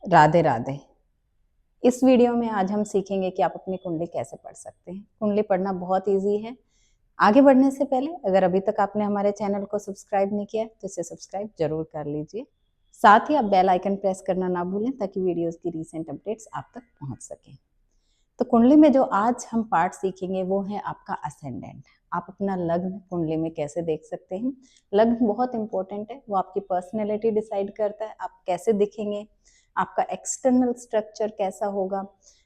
राधे राधे। इस वीडियो में आज हम सीखेंगे कि आप अपनी कुंडली कैसे पढ़ सकते हैं। कुंडली पढ़ना बहुत इजी है। आगे बढ़ने से पहले अगर अभी तक आपने हमारे चैनल को सब्सक्राइब नहीं किया तो इसे सब्सक्राइब जरूर कर लीजिए। साथ ही आप बेल आइकन प्रेस करना ना भूलें ताकि वीडियोस की रीसेंट अपडेट्स आप तक पहुंच सकें। तो कुंडली में जो आज हम पार्ट सीखेंगे वो है आपका असेंडेंट। आप अपना लग्न कुंडली में कैसे देख सकते हैं। लग्न बहुत इंपॉर्टेंट है, वो आपकी पर्सनैलिटी डिसाइड करता है आप कैसे दिखेंगे, आपका एक्सटर्नल स्ट्रक्चर कैसा होगा,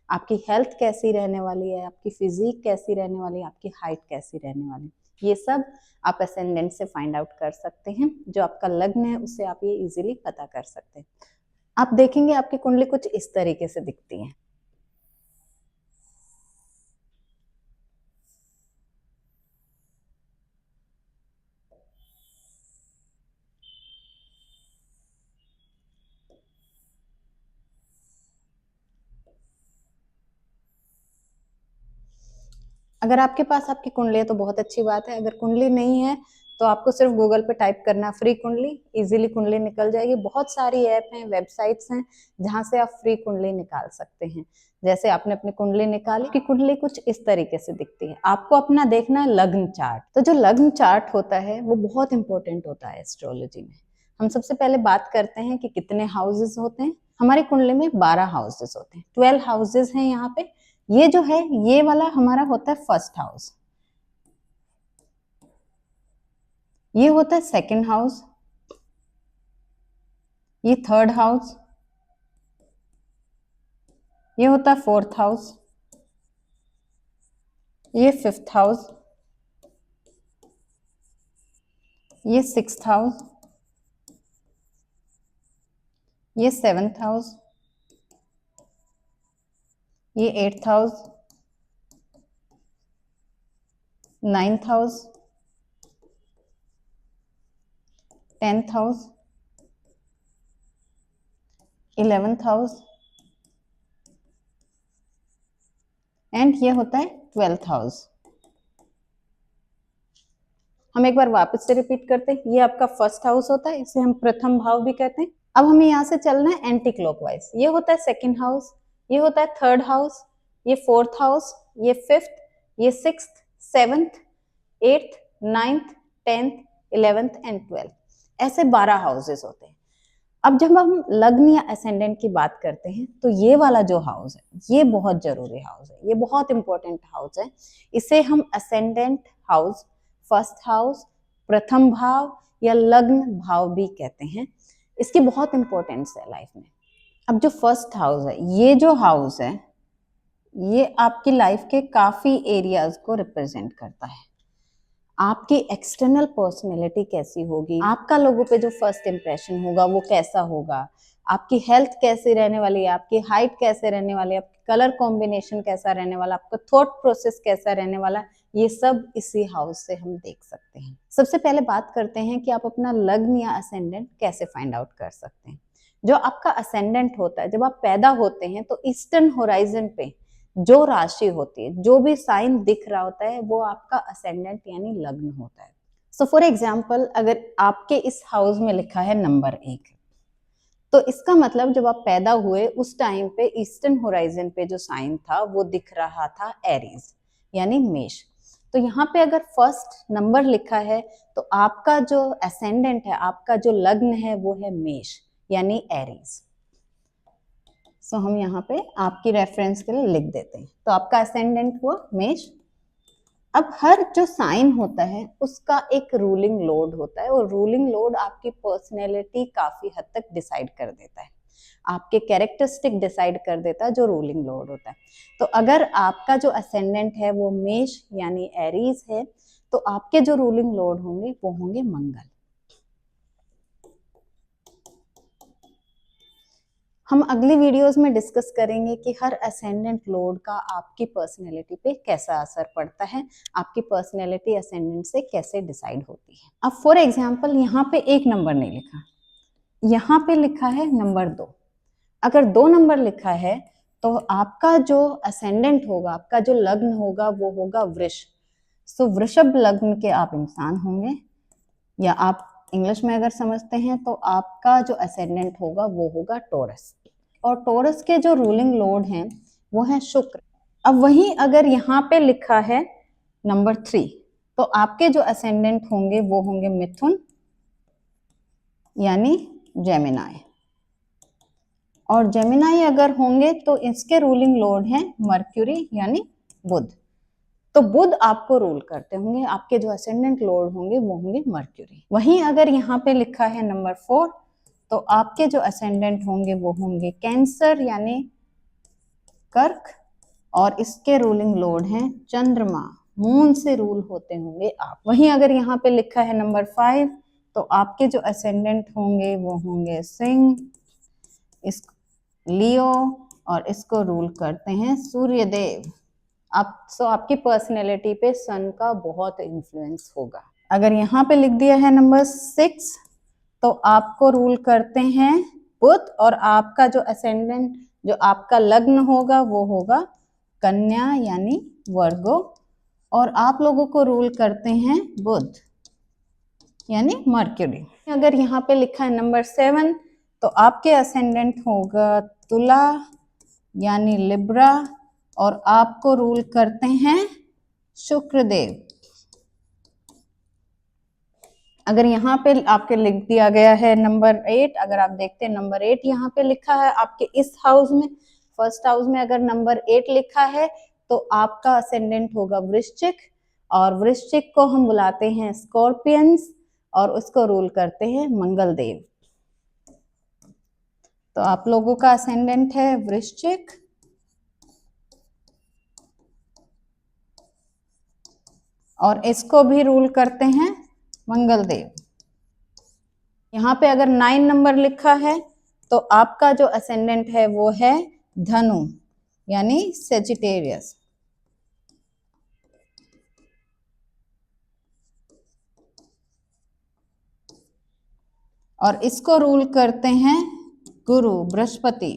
आपकी हेल्थ कैसी रहने वाली है, आपकी फिजिक कैसी रहने वाली है, आपकी हाइट कैसी रहने वाली है। ये सब आप असेंडेंट से फाइंड आउट कर सकते हैं। जो आपका लग्न है उससे आप ये इजीली पता कर सकते हैं। आप देखेंगे आपकी कुंडली कुछ इस तरीके से दिखती है। अगर आपके पास आपकी कुंडली है तो बहुत अच्छी बात है। अगर कुंडली नहीं है तो आपको सिर्फ गूगल पे टाइप करना फ्री कुंडली, इजीली कुंडली निकल जाएगी। बहुत सारी ऐप हैं, वेबसाइट्स हैं जहां से आप फ्री कुंडली निकाल सकते हैं। जैसे आपने अपनी कुंडली निकाली कि कुंडली कुछ इस तरीके से दिखती है। आपको अपना देखना है लग्न चार्ट। तो जो लग्न चार्ट होता है वो बहुत इंपॉर्टेंट होता है एस्ट्रोलॉजी में। हम सबसे पहले बात करते हैं कि कितने हाउसेस होते हैं। हमारी कुंडली में 12 हाउसेस होते हैं, 12 हाउसेस हैं यहाँ पे। ये जो है ये वाला हमारा होता है फर्स्ट हाउस, ये होता है सेकंड हाउस, ये थर्ड हाउस, ये होता है फोर्थ हाउस, ये फिफ्थ हाउस, ये सिक्स्थ हाउस, ये सेवेंथ हाउस, ये eighth house, ninth house, 10th house, 11th house and ये होता है 12th हाउस। हम एक बार वापस से रिपीट करते हैं। ये आपका फर्स्ट हाउस होता है, इसे हम प्रथम भाव भी कहते हैं। अब हमें यहाँ से चलना है एंटी क्लॉकवाइज। ये होता है सेकंड हाउस, ये होता है थर्ड हाउस, ये फोर्थ हाउस, ये फिफ्थ, ये sixth, seventh, eighth, ninth, 10th, 11th and 12th, ऐसे 12 हाउसेस होते हैं। अब जब हम लग्न या असेंडेंट की बात करते हैं तो ये वाला जो हाउस है ये बहुत जरूरी हाउस है, ये बहुत इंपॉर्टेंट हाउस है। इसे हम असेंडेंट हाउस, फर्स्ट हाउस, प्रथम भाव या लग्न भाव भी कहते हैं। इसकी बहुत इंपॉर्टेंस है लाइफ में। अब जो फर्स्ट हाउस है, ये जो हाउस है ये आपकी लाइफ के काफी एरियाज को रिप्रेजेंट करता है। आपकी एक्सटर्नल पर्सनैलिटी कैसी होगी, आपका लोगों पे जो फर्स्ट इंप्रेशन होगा वो कैसा होगा, आपकी हेल्थ कैसी रहने वाली है, आपकी हाइट कैसे रहने वाली है, आपकी कलर कॉम्बिनेशन कैसा रहने वाला, आपका थॉट प्रोसेस कैसा रहने वाला, ये सब इसी हाउस से हम देख सकते हैं। सबसे पहले बात करते हैं कि आप अपना लग्न या असेंडेंट कैसे फाइंड आउट कर सकते हैं। जो आपका असेंडेंट होता है, जब आप पैदा होते हैं तो ईस्टर्न होराइजन पे जो राशि होती है, जो भी साइन दिख रहा होता है वो आपका असेंडेंट यानी लग्न होता है। सो फॉर एग्जाम्पल अगर आपके इस हाउस में लिखा है नंबर 1, तो इसका मतलब जब आप पैदा हुए उस टाइम पे ईस्टर्न होराइजन पे जो साइन था वो दिख रहा था एरीज यानी मेष। तो यहाँ पे अगर फर्स्ट नंबर लिखा है तो आपका जो असेंडेंट है, आपका जो लग्न है वो है मेष यानी एरीज। सो हम यहाँ पे आपकी रेफरेंस के लिए लिख देते हैं। तो आपका असेंडेंट हुआ मेष। अब हर जो साइन होता है उसका एक रूलिंग लोड होता है और रूलिंग लोड आपकी पर्सनैलिटी काफी हद तक डिसाइड कर देता है, आपके कैरेक्टरिस्टिक डिसाइड कर देता है जो रूलिंग लोड होता है। तो अगर आपका जो असेंडेंट है वो मेष यानी एरीज है तो आपके जो रूलिंग लोड होंगे वो होंगे मंगल। हम अगली वीडियोस में डिस्कस करेंगे कि हर असेंडेंट लॉर्ड का आपकी पर्सनैलिटी पे कैसा असर पड़ता है, आपकी पर्सनैलिटी असेंडेंट से कैसे डिसाइड होती है। अब फॉर एग्जांपल यहाँ पे एक नंबर नहीं लिखा, यहाँ पे लिखा है नंबर 2। अगर 2 नंबर लिखा है तो आपका जो असेंडेंट होगा, आपका जो लग्न होगा वो होगा वृष। सो वृषभ लग्न के आप इंसान होंगे, या आप इंग्लिश में अगर समझते हैं तो आपका जो असेंडेंट होगा वो होगा टॉरस। और टॉरस के जो रूलिंग लॉर्ड हैं वो है शुक्र। अब वहीं अगर यहाँ पे लिखा है नंबर 3, तो आपके जो असेंडेंट होंगे वो होंगे मिथुन यानी जेमिनाई। और जेमिनाई अगर होंगे तो इसके रूलिंग लॉर्ड हैं मर्क्यूरी यानी बुध। तो बुध आपको रूल करते होंगे, आपके जो असेंडेंट लॉर्ड होंगे वो होंगे मर्क्यूरी। वहीं अगर यहाँ पे लिखा है नंबर 4, तो आपके जो असेंडेंट होंगे वो होंगे कैंसर यानी कर्क, और इसके रूलिंग लॉर्ड हैं चंद्रमा, मून से रूल होते होंगे आप। वहीं अगर यहाँ पे लिखा है नंबर 5, तो आपके जो असेंडेंट होंगे वो होंगे सिंह, इस लियो, और इसको रूल करते हैं सूर्य देव। आपकी पर्सनैलिटी पे सन का बहुत इन्फ्लुएंस होगा। अगर यहाँ पे लिख दिया है नंबर 6, तो आपको रूल करते हैं बुध, और आपका जो असेंडेंट, जो आपका लग्न होगा वो होगा कन्या यानी वर्गो, और आप लोगों को रूल करते हैं बुध यानी मर्क्यूरी। अगर यहाँ पे लिखा है नंबर 7, तो आपके असेंडेंट होगा तुला यानी लिब्रा, और आपको रूल करते हैं शुक्रदेव। अगर यहाँ पे आपके लिख दिया गया है नंबर 8, अगर आप देखते हैं नंबर 8 यहाँ पे लिखा है आपके इस हाउस में, फर्स्ट हाउस में अगर नंबर 8 लिखा है तो आपका असेंडेंट होगा वृश्चिक, और वृश्चिक को हम बुलाते हैं स्कॉर्पियंस, और उसको रूल करते हैं मंगल देव। तो आप लोगों का असेंडेंट है वृश्चिक, और इसको भी रूल करते हैं मंगल देव। यहाँ पे अगर 9 नंबर लिखा है तो आपका जो असेंडेंट है वो है धनु यानी सेजिटेरियस, और इसको रूल करते हैं गुरु बृहस्पति।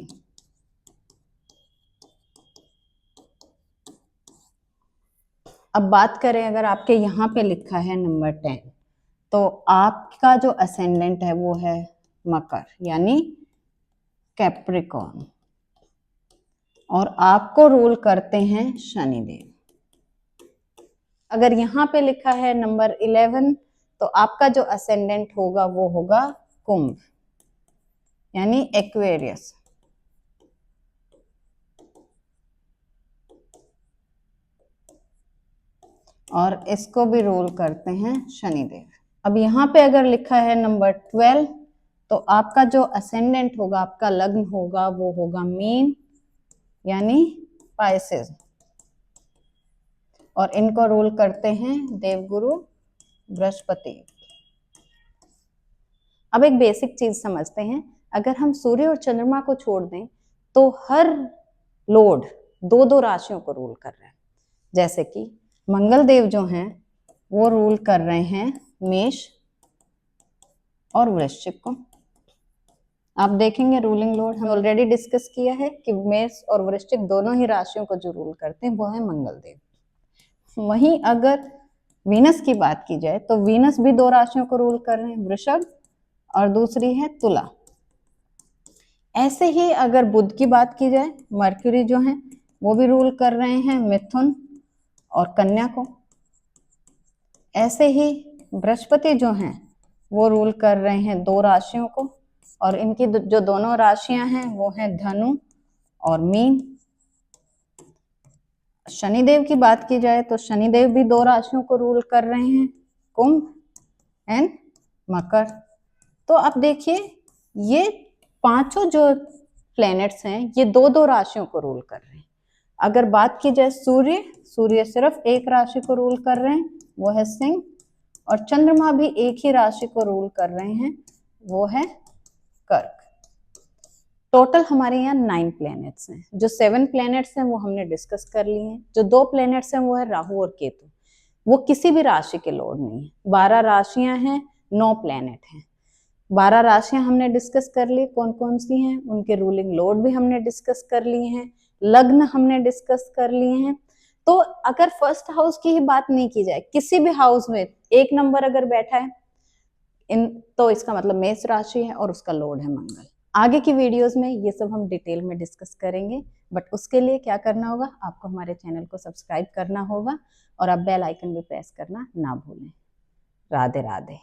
अब बात करें अगर आपके यहाँ पे लिखा है नंबर 10, तो आपका जो असेंडेंट है वो है मकर यानी कैप्रिकॉर्न, और आपको रूल करते हैं शनिदेव। अगर यहाँ पे लिखा है नंबर 11, तो आपका जो असेंडेंट होगा वो होगा कुंभ यानी एक्वेरियस, और इसको भी रूल करते हैं शनिदेव। अब यहाँ पे अगर लिखा है नंबर 12, तो आपका जो असेंडेंट होगा, आपका लग्न होगा वो होगा मीन यानी पाइसेस, और इनको रूल करते हैं देवगुरु बृहस्पति। अब एक बेसिक चीज समझते हैं, अगर हम सूर्य और चंद्रमा को छोड़ दें तो हर लॉर्ड दो दो राशियों को रूल कर रहे हैं। जैसे कि मंगल देव जो हैं वो रूल कर रहे हैं मेष और वृश्चिक को। आप देखेंगे रूलिंग लॉर्ड हम ऑलरेडी डिस्कस किया है कि मेष और वृश्चिक दोनों ही राशियों को जो रूल करते हैं वो है मंगल देव। वहीं अगर वीनस की बात की जाए तो वीनस भी दो राशियों को रूल कर रहे हैं, वृषभ और दूसरी है तुला। ऐसे ही अगर बुध की बात की जाए, मर्क्यूरी जो है वो भी रूल कर रहे हैं मिथुन और कन्या को। ऐसे ही बृहस्पति जो हैं वो रूल कर रहे हैं दो राशियों को, और इनकी जो दोनों राशियां हैं वो हैं धनु और मीन। शनिदेव की बात की जाए तो शनिदेव भी दो राशियों को रूल कर रहे हैं, कुंभ एंड मकर। तो आप देखिए ये पांचों जो प्लैनेट्स हैं ये दो दो राशियों को रूल कर रहे हैं। अगर बात की जाए सूर्य सिर्फ एक राशि को रूल कर रहे हैं, वो है सिंह, और चंद्रमा भी एक ही राशि को रूल कर रहे हैं, वो है कर्क। टोटल हमारे यहाँ 9 प्लैनेट्स हैं। जो 7 प्लैनेट्स हैं वो हमने डिस्कस कर लिए हैं। जो 2 प्लैनेट्स हैं वो है राहु और केतु, वो किसी भी राशि के लॉर्ड नहीं है। 12 राशियां हैं, 9 प्लैनेट हैं। 12 राशियां हमने डिस्कस कर ली कौन कौन सी हैं, उनके रूलिंग लॉर्ड भी हमने डिस्कस कर लिए हैं, लग्न हमने डिस्कस कर लिए हैं। तो अगर फर्स्ट हाउस की ही बात नहीं की जाए, किसी भी हाउस में 1 नंबर अगर बैठा है तो इसका मतलब मेष राशि है और उसका लॉर्ड है मंगल। आगे की वीडियोस में ये सब हम डिटेल में डिस्कस करेंगे, बट उसके लिए क्या करना होगा, आपको हमारे चैनल को सब्सक्राइब करना होगा और आप बेल आइकन भी प्रेस करना ना भूलें। राधे राधे।